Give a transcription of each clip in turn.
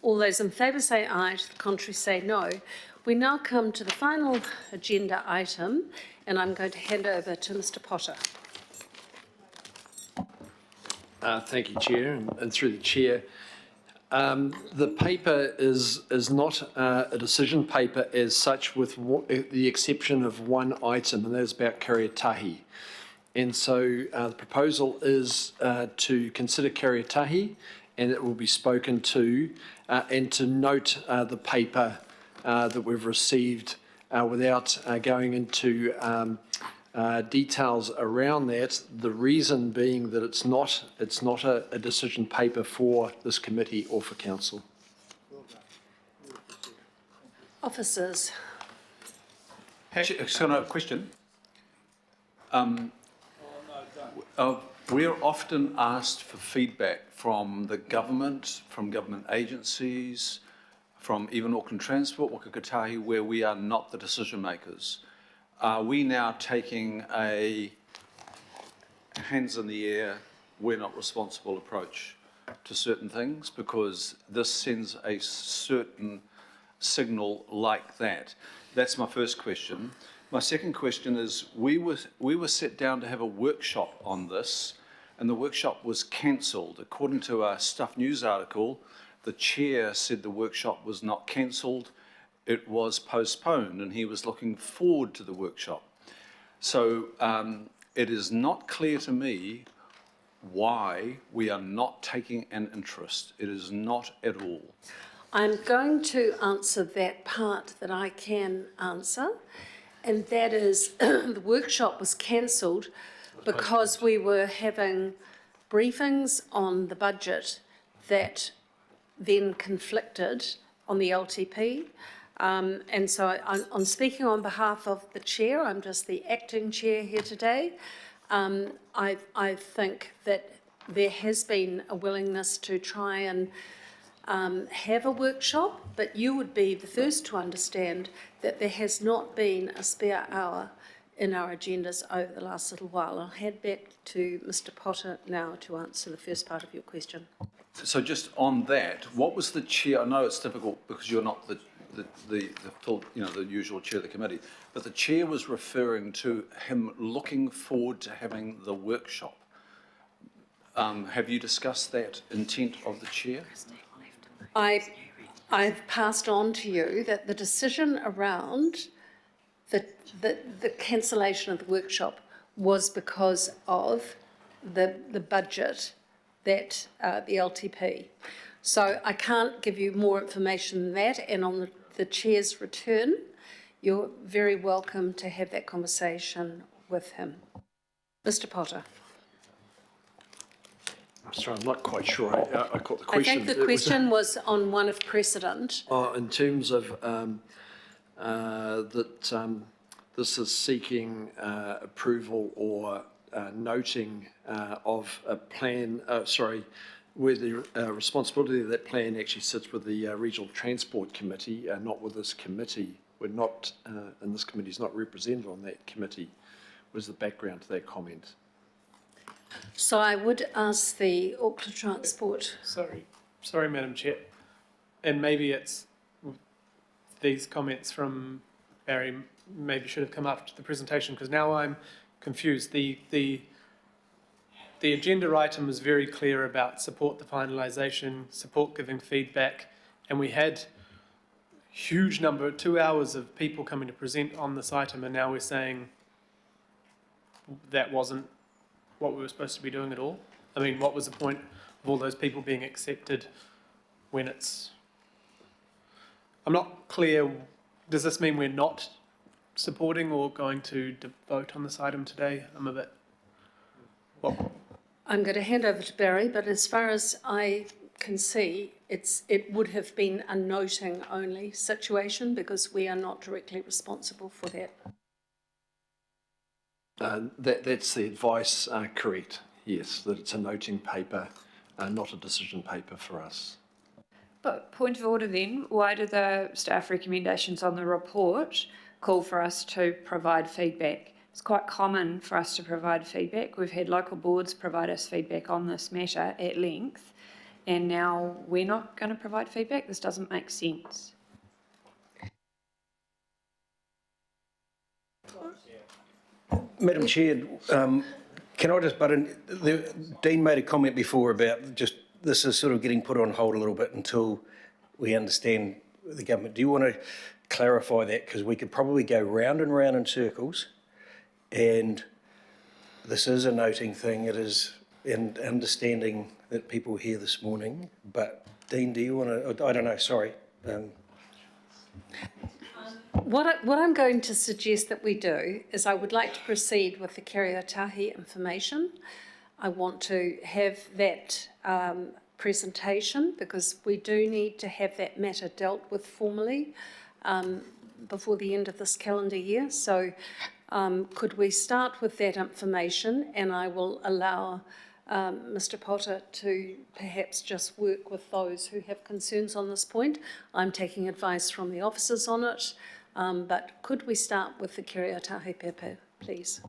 All those in favour say aye, to the contrary say no. We now come to the final agenda item, and I'm going to hand over to Mr Potter. Thank you, Chair, and through the Chair. The paper is not a decision paper as such, with the exception of one item, and that is about Kariatahi. And so the proposal is to consider Kariatahi, and it will be spoken to, and to note the paper that we've received without going into details around that. The reason being that it's not a decision paper for this committee or for council. Officers. So, no, question. We're often asked for feedback from the government, from government agencies, from even Auckland Transport, Waka Kotahi, where we are not the decision makers. Are we now taking a hands in the air, we're not responsible approach to certain things, because this sends a certain signal like that? That's my first question. My second question is, we were set down to have a workshop on this, and the workshop was cancelled. According to a Stuff News article, the chair said the workshop was not cancelled, it was postponed, and he was looking forward to the workshop. So it is not clear to me why we are not taking an interest. It is not at all. I'm going to answer that part that I can answer, and that is the workshop was cancelled because we were having briefings on the budget that then conflicted on the LTP. And so I'm speaking on behalf of the chair. I'm just the acting chair here today. I think that there has been a willingness to try and have a workshop, but you would be the first to understand that there has not been a spare hour in our agendas over the last little while. I'll hand back to Mr Potter now to answer the first part of your question. So just on that, what was the chair? I know it's difficult because you're not the full, the usual chair of the committee, but the chair was referring to him looking forward to having the workshop. Have you discussed that intent of the chair? I've passed on to you that the decision around the cancellation of the workshop was because of the budget that the LTP. So I can't give you more information than that, and on the chair's return, you're very welcome to have that conversation with him. Mr Potter. I'm sorry, I'm not quite sure I caught the question. I think the question was on one of precedent. In terms of that this is seeking approval or noting of a plan, where the responsibility of that plan actually sits with the Regional Transport Committee, not with this committee. We're not, and this committee is not represented on that committee, was the background to that comment. So I would ask the Auckland Transport. Sorry, Madam Chair. And maybe it's these comments from Barry maybe should have come after the presentation, because now I'm confused. The agenda item is very clear about support the finalisation, support giving feedback, and we had huge number, 2 hours of people coming to present on this item, and now we're saying that wasn't what we were supposed to be doing at all. I mean, what was the point of all those people being accepted when it's... I'm not clear, does this mean we're not supporting or going to vote on this item today? I'm a bit... Well, I'm going to hand over to Barry, but as far as I can see, it would have been a noting only situation because we are not directly responsible for that. That's the advice, correct, yes, that it's a noting paper, not a decision paper for us. But point of order then, why do the staff recommendations on the report call for us to provide feedback? It's quite common for us to provide feedback. We've had local boards provide us feedback on this matter at length, and now we're not going to provide feedback? This doesn't make sense. Madam Chair, can I just butt in? Dean made a comment before about just this is sort of getting put on hold a little bit until we understand the government. Do you want to clarify that? Because we could probably go round and round in circles, and this is a noting thing. It is in understanding that people here this morning. But Dean, do you want to? I don't know. Sorry. What I'm going to suggest that we do is I would like to proceed with the Kariotahi information. I want to have that presentation because we do need to have that matter dealt with formally before the end of this calendar year. So could we start with that information, and I will allow Mr. Potter to perhaps just work with those who have concerns on this point. I'm taking advice from the officers on it. But could we start with the Kariotahi Pepe, please?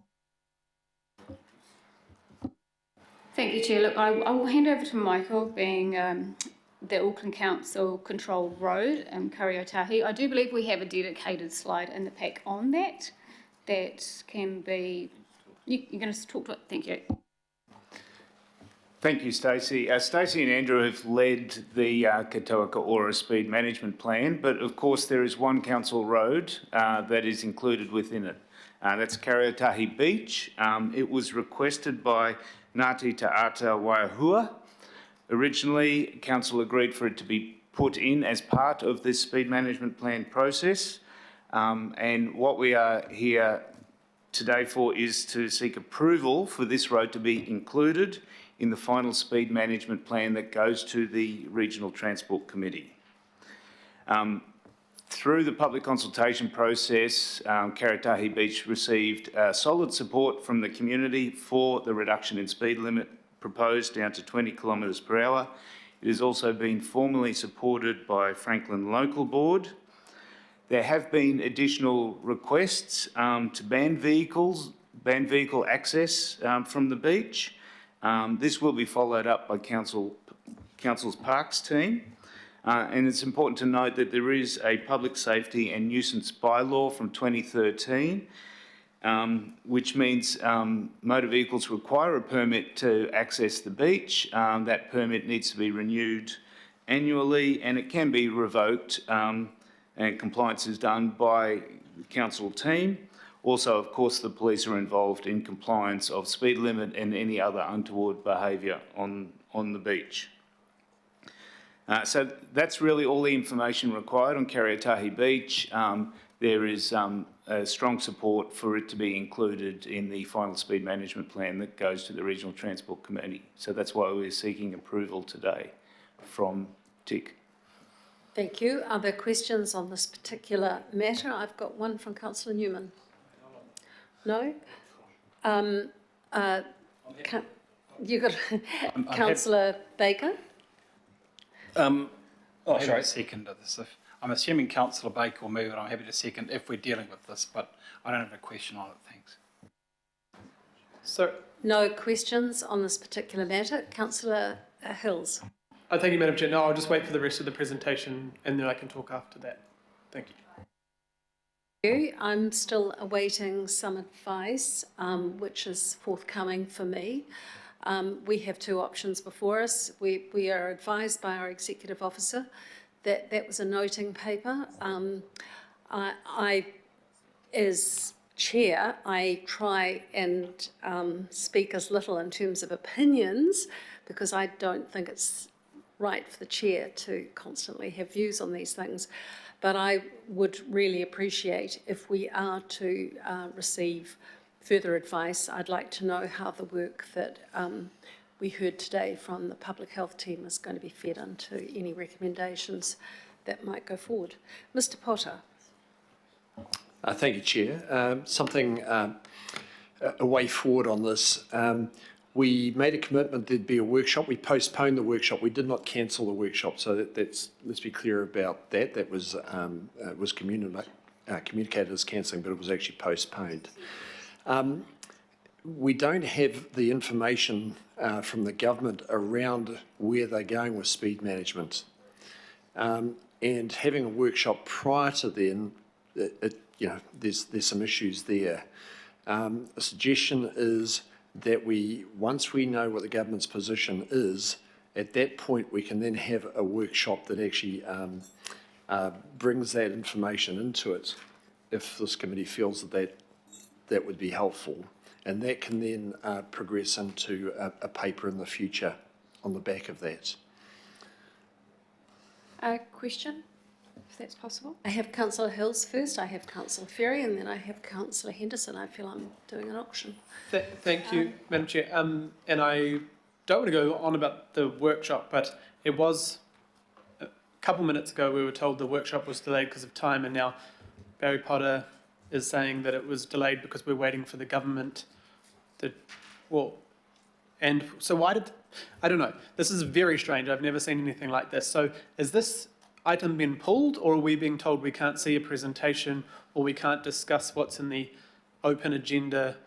Thank you, Chair. Look, I will hand over to Michael, being the Auckland Council controlled road in Kariotahi. I do believe we have a dedicated slide in the pack on that. That can be... You're going to talk to it? Thank you. Thank you, Stacey. Stacey and Andrew have led the Katoaka Ora Speed Management Plan, but of course there is one council road that is included within it. That's Kariotahi Beach. It was requested by Ngāti Ta'ata Waihua. Originally, council agreed for it to be put in as part of this speed management plan process. And what we are here today for is to seek approval for this road to be included in the final speed management plan that goes to the Regional Transport Committee. Through the public consultation process, Kariotahi Beach received solid support from the community for the reduction in speed limit proposed down to 20 kilometres per hour. It has also been formally supported by Franklin Local Board. There have been additional requests to ban vehicle access from the beach. This will be followed up by Council's Parks team. And it's important to note that there is a public safety and nuisance bylaw from 2013, which means motor vehicles require a permit to access the beach. That permit needs to be renewed annually, and it can be revoked, and compliance is done by the council team. Also, of course, the police are involved in compliance of speed limit and any other untoward behaviour on the beach. So that's really all the information required on Kariotahi Beach. There is strong support for it to be included in the final speed management plan that goes to the Regional Transport Committee. So that's why we're seeking approval today from TIC. Thank you. Are there questions on this particular matter? I've got one from Councillor Newman. No? You got Councillor Baker? Sorry. Second of this. I'm assuming Councillor Baker will move it. I'm happy to second if we're dealing with this, but I don't have a question on it. Thanks. So, No questions on this particular matter. Councillor Hills. thank you, Madam Chair. No, I'll just wait for the rest of the presentation and then I can talk after that. Thank you. I'm still awaiting some advice, which is forthcoming for me. We have two options before us. We are advised by our executive officer that that was a noting paper. I, as chair, I try and speak as little in terms of opinions because I don't think it's right for the chair to constantly have views on these things. But I would really appreciate if we are to receive further advice. I'd like to know how the work that we heard today from the public health team is going to be fed into any recommendations that might go forward. Mr. Potter. Thank you, Chair. A way forward on this. We made a commitment there'd be a workshop. We postponed the workshop. We did not cancel the workshop. So let's be clear about that. That was communicated as cancelling, but it was actually postponed. we don't have the information from the government around where they're going with speed management. And having a workshop prior to then, there's some issues there. A suggestion is that once we know what the government's position is, at that point we can then have a workshop that actually brings that information into it, if this committee feels that would be helpful. And that can then progress into a paper in the future on the back of that. A question, if that's possible? I have Councillor Hills first, I have Councillor Ferry, and then I have Councillor Henderson. I feel I'm doing an auction. Thank you, Madam Chair. And I don't want to go on about the workshop, but it was a couple minutes ago we were told the workshop was delayed because of time, and now Barry Potter is saying that it was delayed because we're waiting for the government and so why I don't know. This is very strange. I've never seen anything like this. So is this item been pulled, or are we being told we can't see a presentation, or we can't discuss what's in the open agenda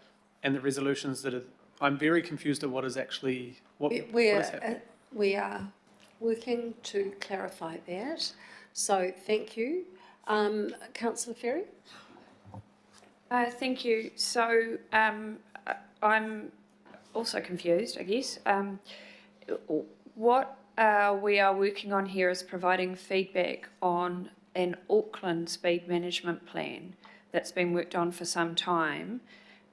and the resolutions that are... I'm very confused at what is actually... what is happening. We are working to clarify that. So thank you. Councillor Ferry? Thank you. So I'm also confused, I guess. What we are working on here is providing feedback on an Auckland speed management plan that's been worked on for some time.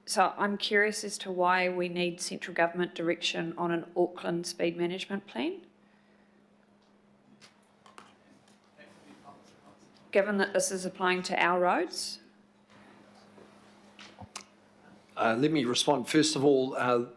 So I'm curious as to why we need central government direction on an Auckland speed management plan, given that this is applying to our roads. Let me respond. First of all,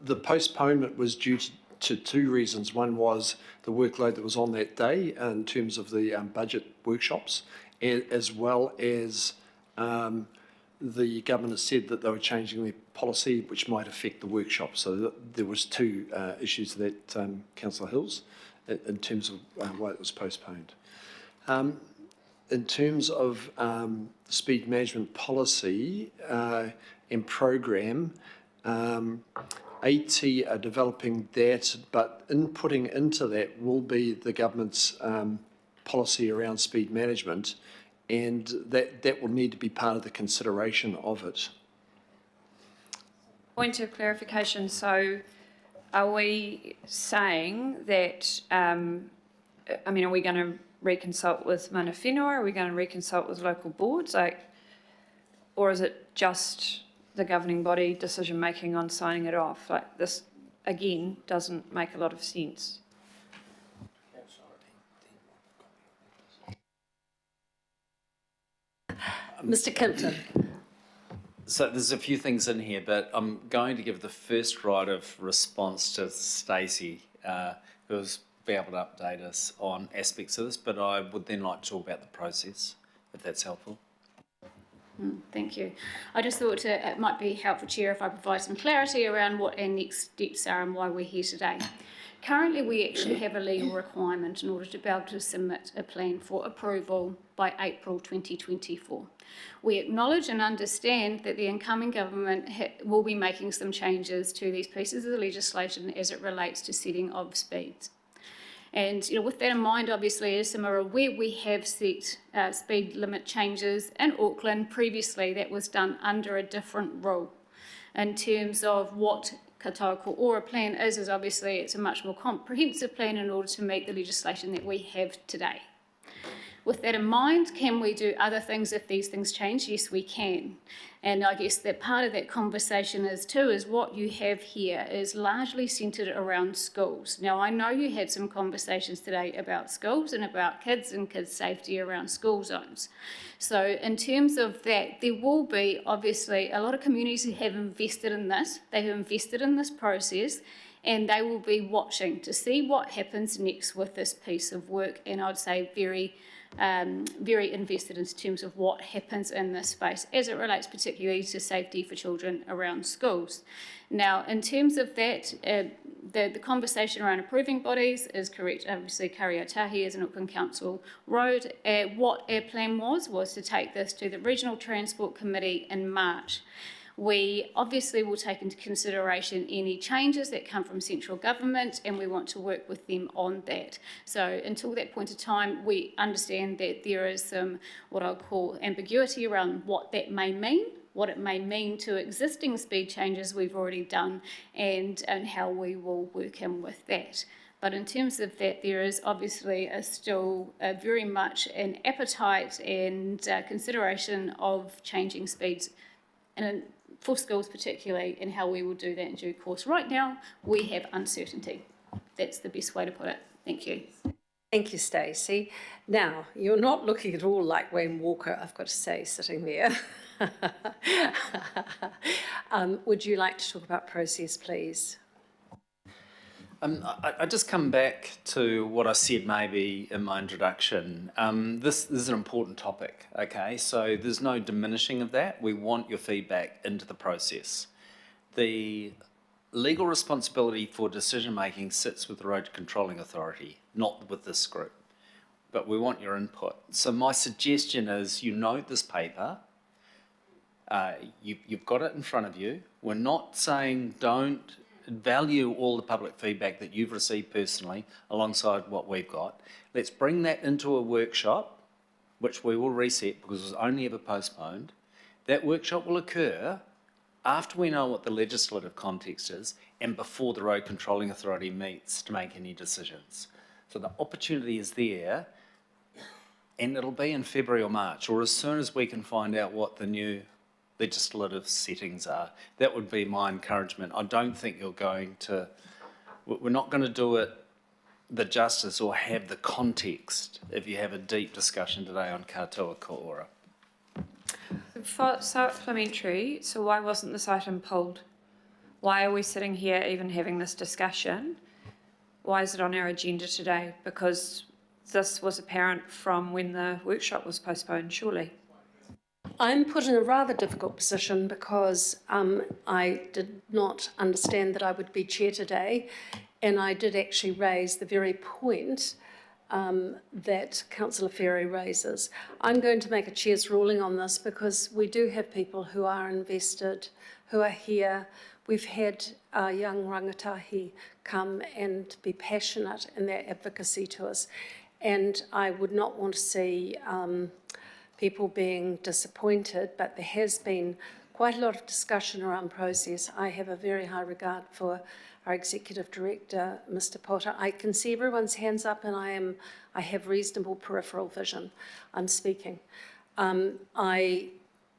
the postponement was due to two reasons. One was the workload that was on that day in terms of the budget workshops, as well as the government has said that they were changing their policy, which might affect the workshop. So there was two issues that, Councillor Hills, in terms of why it was postponed. In terms of speed management policy and program, AT are developing that, but inputting into that will be the government's policy around speed management, and that will need to be part of the consideration of it. Point of clarification, so are we saying that, are we going to reconsult with mana whenua? Are we going to reconsult with local boards? Or is it just the governing body decision making on signing it off? This, again, doesn't make a lot of sense. Mr. Kimpton. So there's a few things in here, but I'm going to give the first right of response to Stacey, who's be able to update us on aspects of this, but I would then like to talk about the process, if that's helpful. Thank you. I just thought it might be helpful, Chair, if I provide some clarity around what our next steps are and why we're here today. Currently, we actually have a legal requirement in order to be able to submit a plan for approval by April 2024. We acknowledge and understand that the incoming government will be making some changes to these pieces of legislation as it relates to setting of speeds. And with that in mind, obviously, as some are aware, we have set speed limit changes in Auckland. Previously, that was done under a different rule. In terms of what Kataoko Ora plan is obviously it's a much more comprehensive plan in order to meet the legislation that we have today. With that in mind, can we do other things if these things change? Yes, we can. And I guess that part of that conversation is what you have here is largely centred around schools. Now, I know you had some conversations today about schools and about kids and kids' safety around school zones. So in terms of that, there will be obviously a lot of communities who have invested in this. They have invested in this process, and they will be watching to see what happens next with this piece of work. And I'd say very invested in terms of what happens in this space as it relates particularly to safety for children around schools. Now, in terms of that, the conversation around approving bodies is correct. Obviously, Kariotahi is an Auckland Council road. What our plan was to take this to the Regional Transport Committee in March. We obviously will take into consideration any changes that come from central government, and we want to work with them on that. So until that point of time, we understand that there is some, what I'll call, ambiguity around what that may mean, what it may mean to existing speed changes we've already done, and how we will work in with that. But in terms of that, there is obviously still very much an appetite and consideration of changing speeds, and for schools particularly, and how we will do that in due course. Right now, we have uncertainty. That's the best way to put it. Thank you. Thank you, Stacey. Now, you're not looking at all like Wayne Walker, I've got to say, sitting there. Would you like to talk about process, please? I just come back to what I said maybe in my introduction. This is an important topic, okay? So there's no diminishing of that. We want your feedback into the process. The legal responsibility for decision-making sits with the Road Controlling Authority, not with this group. But we want your input. So my suggestion is you note this paper. You've got it in front of you. We're not saying don't value all the public feedback that you've received personally alongside what we've got. Let's bring that into a workshop, which we will reset because it was only ever postponed. That workshop will occur after we know what the legislative context is and before the Road Controlling Authority meets to make any decisions. So the opportunity is there, and it'll be in February or March, or as soon as we can find out what the new legislative settings are. That would be my encouragement. I don't think we're not going to do it the justice or have the context if you have a deep discussion today on katoa ko'ora. For supplementary, so why wasn't this item pulled? Why are we sitting here even having this discussion? Why is it on our agenda today? Because this was apparent from when the workshop was postponed, surely. I'm put in a rather difficult position because I did not understand that I would be chair today, and I did actually raise the very point that Councillor Ferry raises. I'm going to make a chair's ruling on this because we do have people who are invested, who are here. We've had young rangatahi come and be passionate in their advocacy to us, and I would not want to see people being disappointed, but there has been quite a lot of discussion around process. I have a very high regard for our Executive Director, Mr. Potter. I can see everyone's hands up, and I have reasonable peripheral vision. I'm speaking. I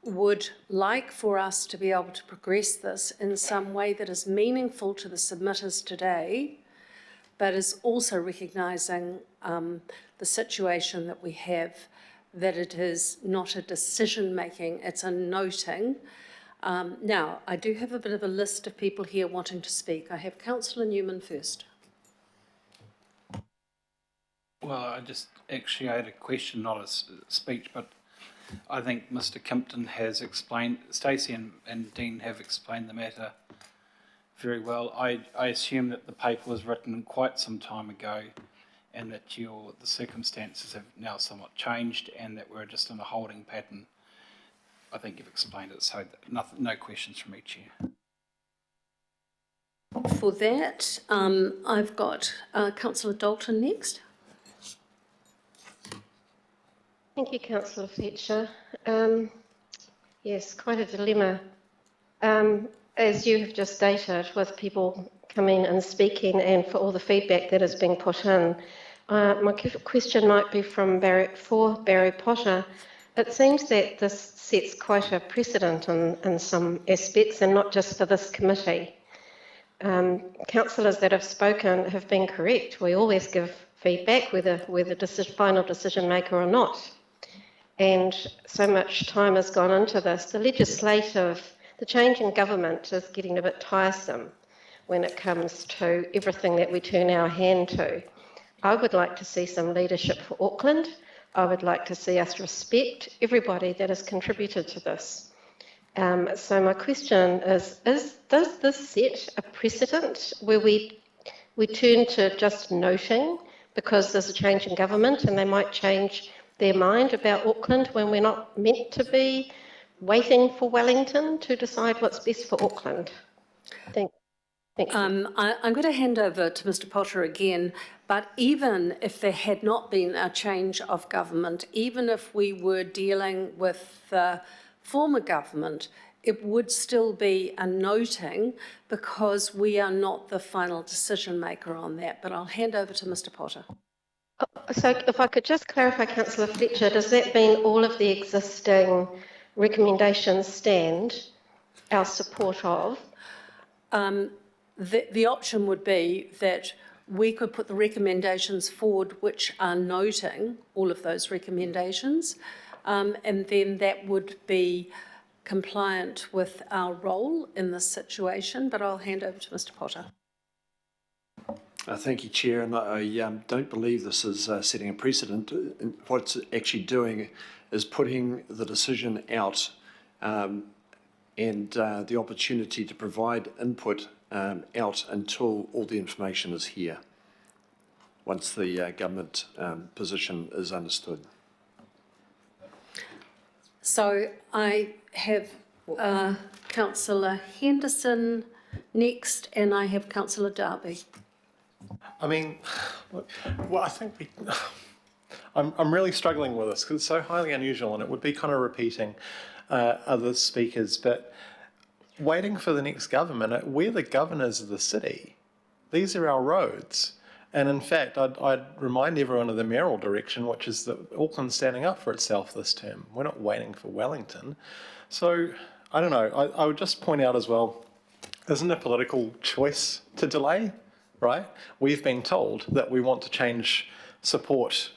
would like for us to be able to progress this in some way that is meaningful to the submitters today, but is also recognising the situation that we have, that it is not a decision-making, it's a noting. Now, I do have a bit of a list of people here wanting to speak. I have Councillor Newman first. Well, I had a question, not a speech, but I think Mr. Kimpton has explained, Stacey and Dean have explained the matter very well. I assume that the paper was written quite some time ago, and that the circumstances have now somewhat changed, and that we're just in a holding pattern. I think you've explained it, so no questions from me, Chair. For that, I've got Councillor Dalton next. Thank you, Councillor Fletcher. Yes, quite a dilemma. As you have just stated, with people coming and speaking and for all the feedback that is being put in, my question might be for Barry Potter. It seems that this sets quite a precedent in some aspects, and not just for this committee. Councillors that have spoken have been correct. We always give feedback, whether final decision maker or not. And so much time has gone into this. The change in government is getting a bit tiresome when it comes to everything that we turn our hand to. I would like to see some leadership for Auckland. I would like to see us respect everybody that has contributed to this. So my question is does this set a precedent where we turn to just noting because there's a change in government and they might change their mind about Auckland when we're not meant to be waiting for Wellington to decide what's best for Auckland? Thank you. I'm going to hand over to Mr Potter again, but even if there had not been a change of government, even if we were dealing with the former government, it would still be a noting because we are not the final decision maker on that. But I'll hand over to Mr Potter. So if I could just clarify, Councillor Fletcher, does that mean all of the existing recommendations stand our support of? The option would be that we could put the recommendations forward which are noting all of those recommendations, and then that would be compliant with our role in this situation, but I'll hand over to Mr Potter. Thank you, Chair, and I don't believe this is setting a precedent. What it's actually doing is putting the decision out and the opportunity to provide input out until all the information is here, once the government position is understood. So I have Councillor Henderson next, and I have Councillor Darby. I mean, well, I think I'm really struggling with this because it's so highly unusual, and it would be kind of repeating other speakers, but waiting for the next government, we're the governors of the city. These are our roads. And in fact, I'd remind everyone of the mayoral direction, which is that Auckland's standing up for itself this term. We're not waiting for Wellington. So, I don't know, I would just point out as well, isn't a political choice to delay, right? We've been told that we want to change support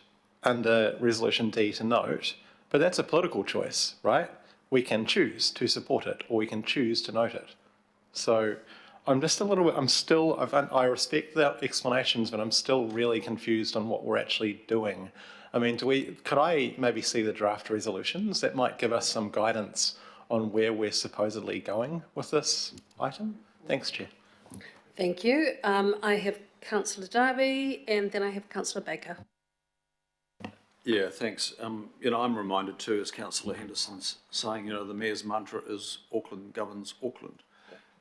under Resolution D to note, but that's a political choice, right? We can choose to support it, or we can choose to note it. So I'm just a little bit, I respect the explanations, but I'm still really confused on what we're actually doing. I mean, could I maybe see the draft resolutions? That might give us some guidance on where we're supposedly going with this item. Thanks, Chair. Thank you. I have Councillor Darby, and then I have Councillor Baker. Yeah, thanks. You know, I'm reminded too, as Councillor Henderson's saying, you know, the Mayor's mantra is Auckland governs Auckland.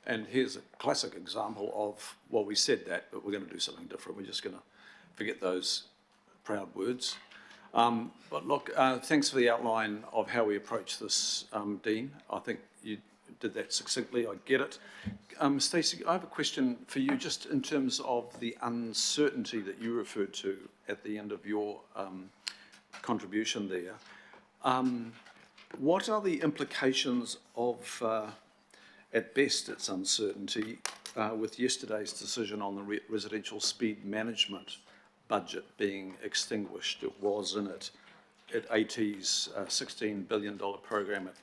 And here's a classic example of, well, we said that, but we're going to do something different. We're just going to forget those proud words. But look, thanks for the outline of how we approach this, Dean. I think you did that succinctly. I get it. Stacey, I have a question for you just in terms of the uncertainty that you referred to at the end of your contribution there. What are the implications of, at best, its uncertainty with yesterday's decision on the residential speed management budget being extinguished? It was in it at AT's $16 billion program at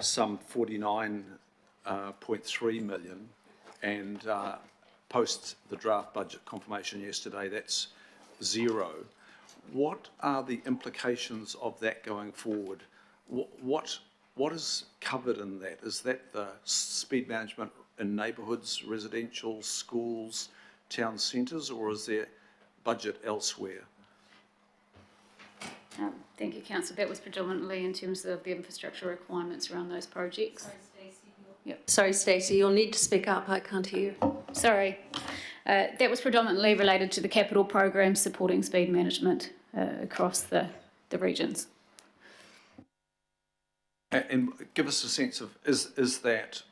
some 49.3 million, and post the draft budget confirmation yesterday, that's zero. What are the implications of that going forward? What is covered in that? Is that the speed management in neighbourhoods, residential, schools, town centres, or is there budget elsewhere? Thank you, Councillor. That was predominantly in terms of the infrastructure requirements around those projects. Sorry, Stacey, you'll need to speak up. I can't hear you. Sorry. That was predominantly related to the capital program supporting speed management across the regions. And give us a sense of, is that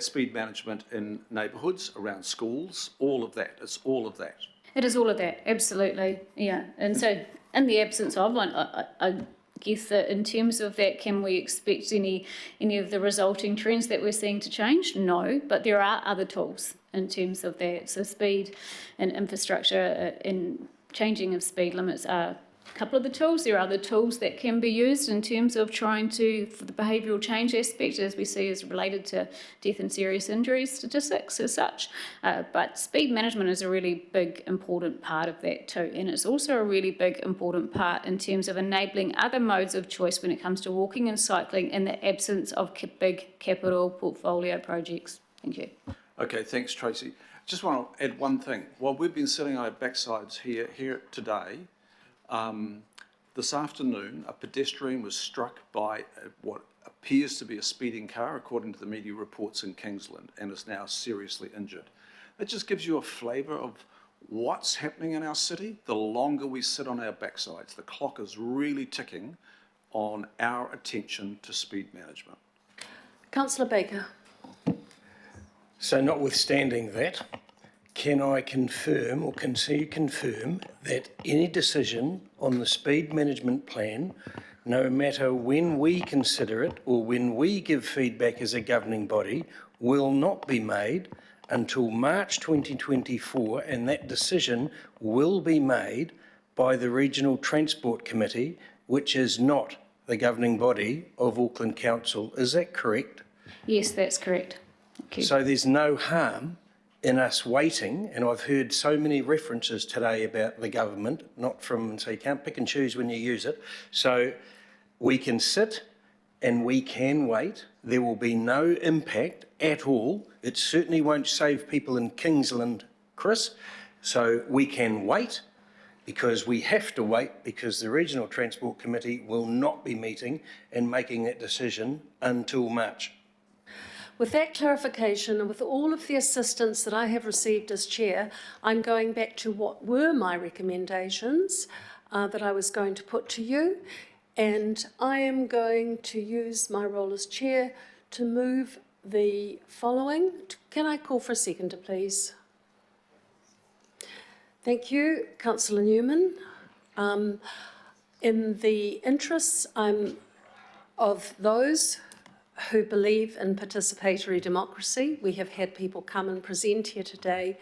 speed management in neighbourhoods, around schools, all of that? It's all of that? It is all of that, absolutely, yeah. And so in the absence of one, I guess that in terms of that, can we expect any of the resulting trends that we're seeing to change? No, but there are other tools in terms of that. So speed and infrastructure and changing of speed limits are a couple of the tools. There are other tools that can be used in terms of trying to, for the behavioural change aspect, as we see is related to death and serious injuries statistics as such. But speed management is a really big, important part of that too. And it's also a really big, important part in terms of enabling other modes of choice when it comes to walking and cycling in the absence of big capital portfolio projects. Thank you. Okay, thanks, Tracy. Just want to add one thing. While we've been sitting on our backsides here today, This afternoon, a pedestrian was struck by what appears to be a speeding car, according to the media reports in Kingsland, and is now seriously injured. It just gives you a flavour of what's happening in our city. The longer we sit on our backsides, the clock is really ticking on our attention to speed management. Councillor Baker. So notwithstanding that, can I confirm, or can you confirm, that any decision on the speed management plan, no matter when we consider it or when we give feedback as a governing body, will not be made until March 2024, and that decision will be made by the Regional Transport Committee, which is not the governing body of Auckland Council. Is that correct? Yes, that's correct. Thank you. So there's no harm in us waiting, and I've heard so many references today about the government, not from, so you can't pick and choose when you use it. So we can sit and we can wait. There will be no impact at all. It certainly won't save people in Kingsland, Chris. So we can wait, because we have to wait, because the Regional Transport Committee will not be meeting and making that decision until March. With that clarification and with all of the assistance that I have received as chair, I'm going back to what were my recommendations that I was going to put to you, and I am going to use my role as chair to move the following. Can I call for a seconder, please? Thank you, Councillor Newman. In the interests of those who believe in participatory democracy, we have had people come and present here today.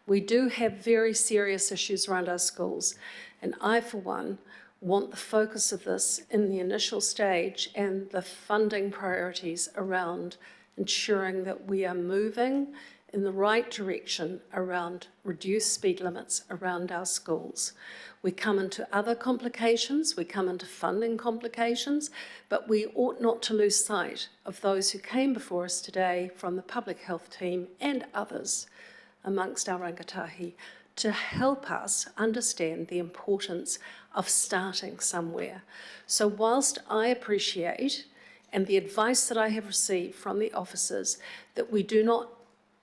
We do have very serious issues around our schools, and I, for one, want the focus of this in the initial stage and the funding priorities around ensuring that we are moving in the right direction around reduced speed limits around our schools. We come into other complications, we come into funding complications, but we ought not to lose sight of those who came before us today from the public health team and others amongst our rangatahi to help us understand the importance of starting somewhere. So whilst I appreciate, and the advice that I have received from the officers, that we do not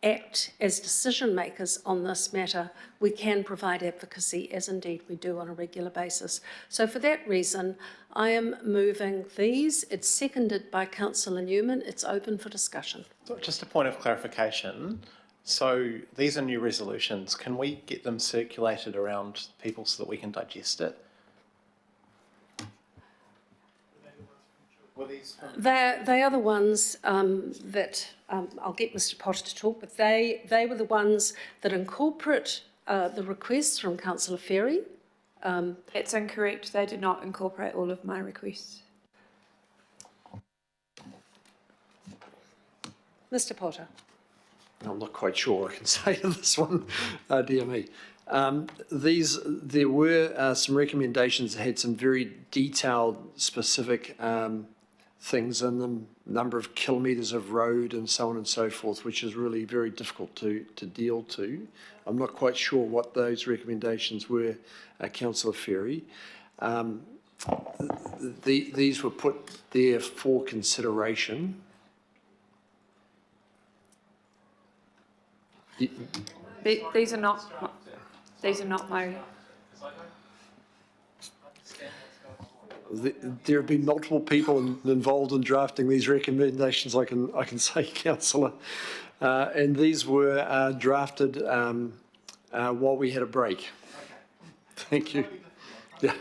act as decision makers on this matter, we can provide advocacy, as indeed we do on a regular basis. So for that reason, I am moving these. It's seconded by Councillor Newman. It's open for discussion. So just a point of clarification. So these are new resolutions. Can we get them circulated around people so that we can digest it? They are the ones that I'll get Mr. Potter to talk, but they were the ones that incorporate the requests from Councillor Ferry. That's incorrect. They did not incorporate all of my requests. Mr. Potter. I'm not quite sure what I can say to this one, dear me. There were some recommendations that had some very detailed, specific things in them, number of kilometres of road and so on and so forth, which is really very difficult to deal to. I'm not quite sure what those recommendations were, Councillor Ferry. These were put there for consideration. These are not my. There have been multiple people involved in drafting these recommendations, I can say, Councillor. And these were drafted while we had a break. Thank you. Yeah.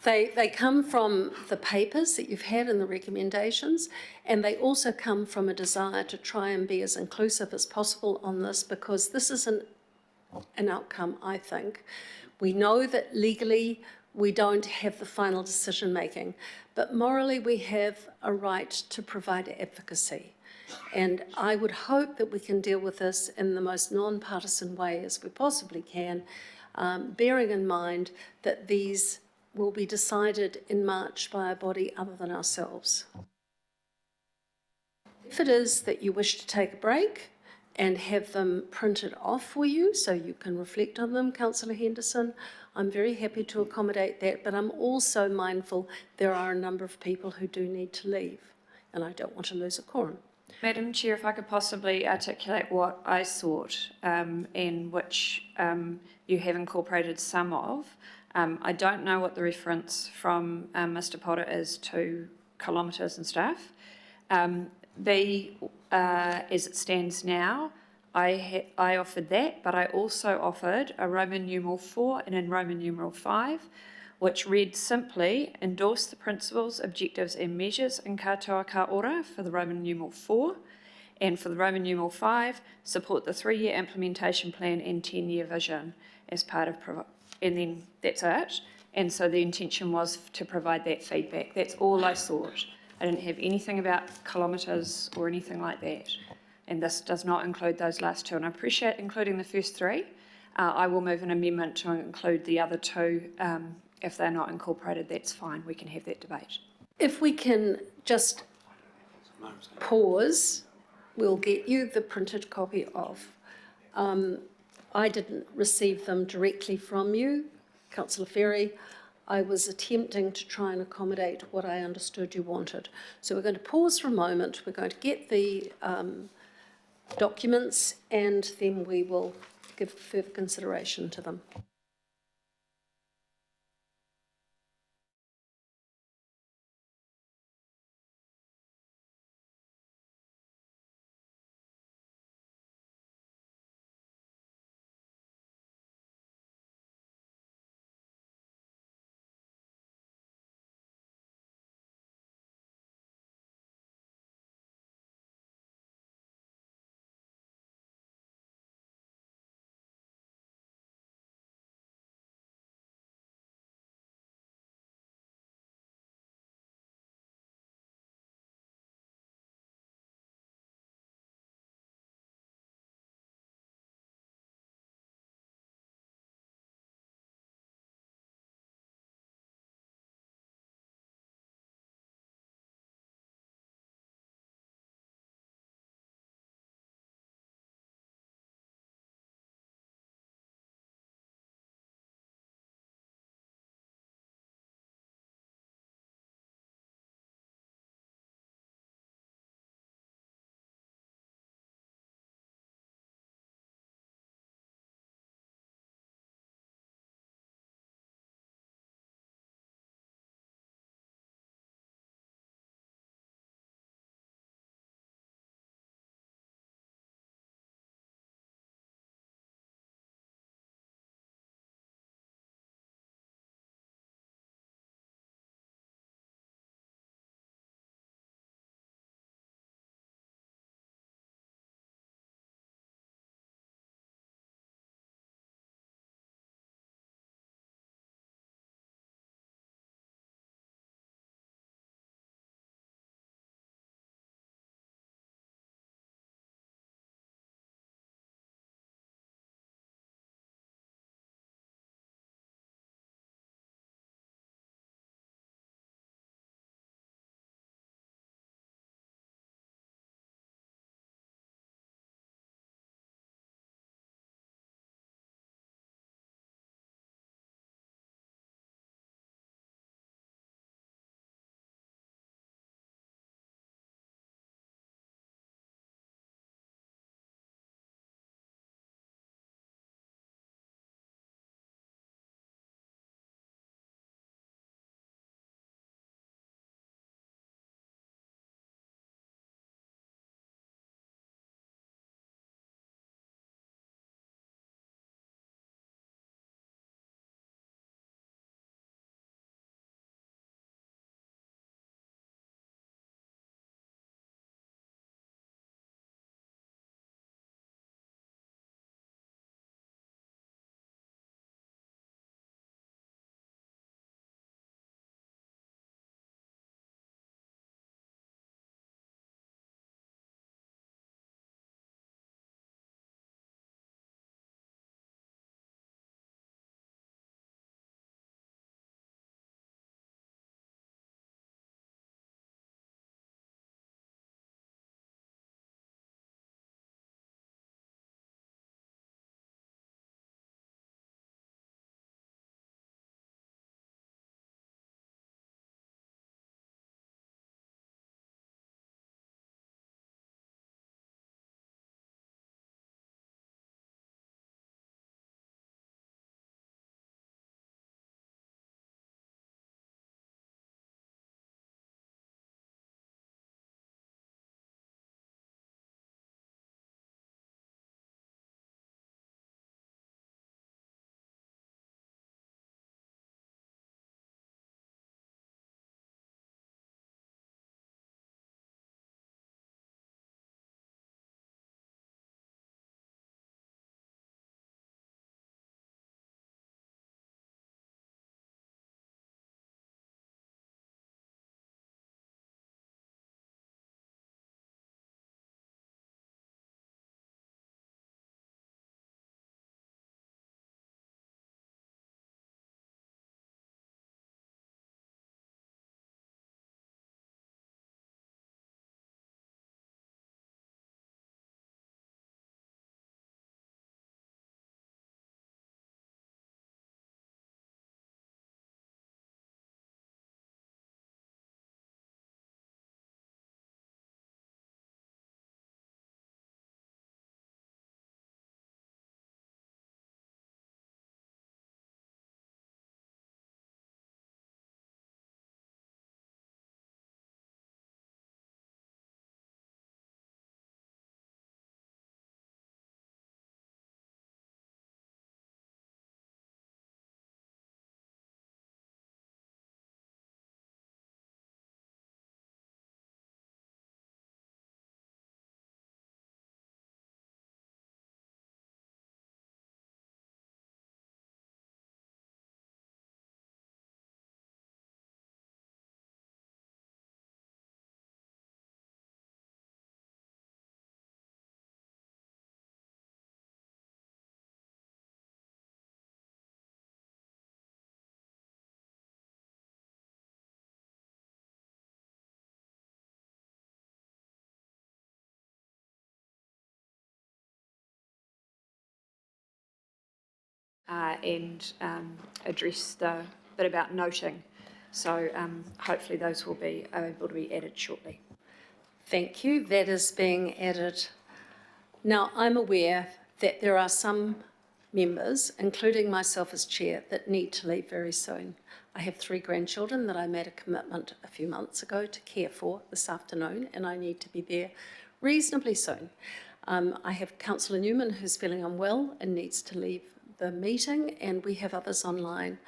They come from the papers that you've had in the recommendations, and they also come from a desire to try and be as inclusive as possible on this, because this is an outcome, I think. We know that legally we don't have the final decision making, but morally we have a right to provide advocacy. And I would hope that we can deal with this in the most non-partisan way as we possibly can, bearing in mind that these will be decided in March by a body other than ourselves. If it is that you wish to take a break and have them printed off for you so you can reflect on them, Councillor Henderson, I'm very happy to accommodate that, but I'm also mindful there are a number of people who do need to leave, and I don't want to lose a quorum. Madam Chair, if I could possibly articulate what I thought, and which you have incorporated some of. I don't know what the reference from Mr Potter is to kilometres and stuff. As it stands now, I offered that, but I also offered a Roman numeral 4 and a Roman numeral 5, which read simply, endorse the principles, objectives and measures in katoa ka ora for the Roman numeral 4, and for the Roman numeral 5, support the 3-year implementation plan and 10-year vision as part of, and then that's it. And so the intention was to provide that feedback. That's all I thought. I didn't have anything about kilometres or anything like that. And this does not include those last two. And I appreciate including the first 3. I will move an amendment to include the other 2. If they're not incorporated, that's fine. We can have that debate. If we can just pause, we'll get you the printed copy of. I didn't receive them directly from you, Councillor Ferry. I was attempting to try and accommodate what I understood you wanted. So we're going to pause for a moment. We're going to get the documents and then we will give further consideration to them. and address the bit about noting. So hopefully those will be able to be added shortly. Thank you. That is being added. Now, I'm aware that there are some members, including myself as chair, that need to leave very soon. I have 3 grandchildren that I made a commitment a few months ago to care for this afternoon, and I need to be there reasonably soon. I have Councillor Newman who's feeling unwell and needs to leave the meeting, and we have others online.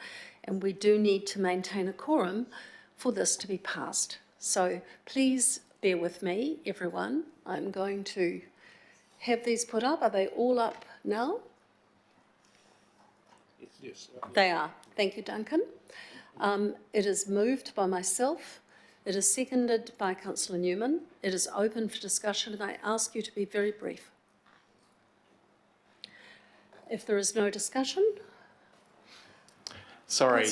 And we do need to maintain a quorum for this to be passed. So please bear with me, everyone. I'm going to have these put up. Are they all up now? Yes. They are. Thank you, Duncan. It is moved by myself. It is seconded by Councillor Newman. It is open for discussion, and I ask you to be very brief. If there is no discussion. Sorry,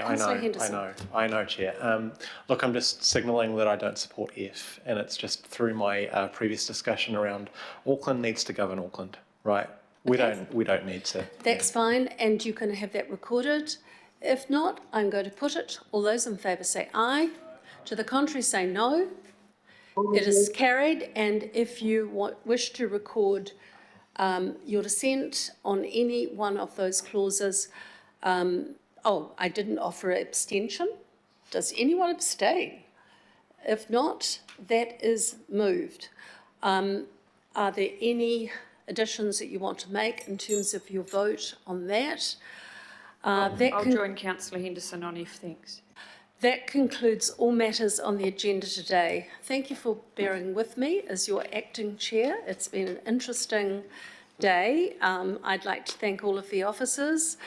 Councillor Henderson. I know, Chair. Look, I'm just signalling that I don't support F, and it's just through my previous discussion around Auckland needs to govern Auckland, right? We don't need to. That's fine, and you can have that recorded. If not, I'm going to put it. All those in favour say aye. To the contrary, say no. It is carried, and if you wish to record your dissent on any one of those clauses, I didn't offer abstention. Does anyone abstain? If not, that is moved. Are there any additions that you want to make in terms of your vote on that? I'll join Councillor Henderson on F, thanks. That concludes all matters on the agenda today. Thank you for bearing with me as your acting chair. It's been an interesting day. I'd like to thank all of the officers.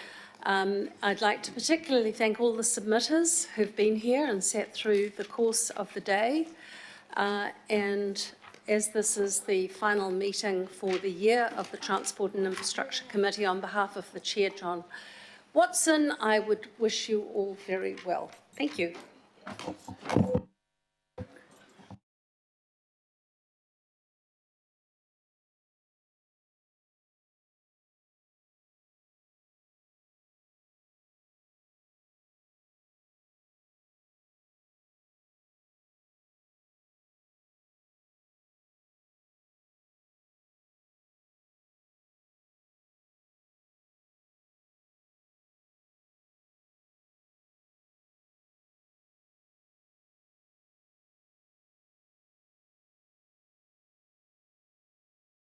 I'd like to particularly thank all the submitters who've been here and sat through the course of the day. And as this is the final meeting for the year of the Transport and Infrastructure Committee, on behalf of the Chair, John Watson, I would wish you all very well. Thank you.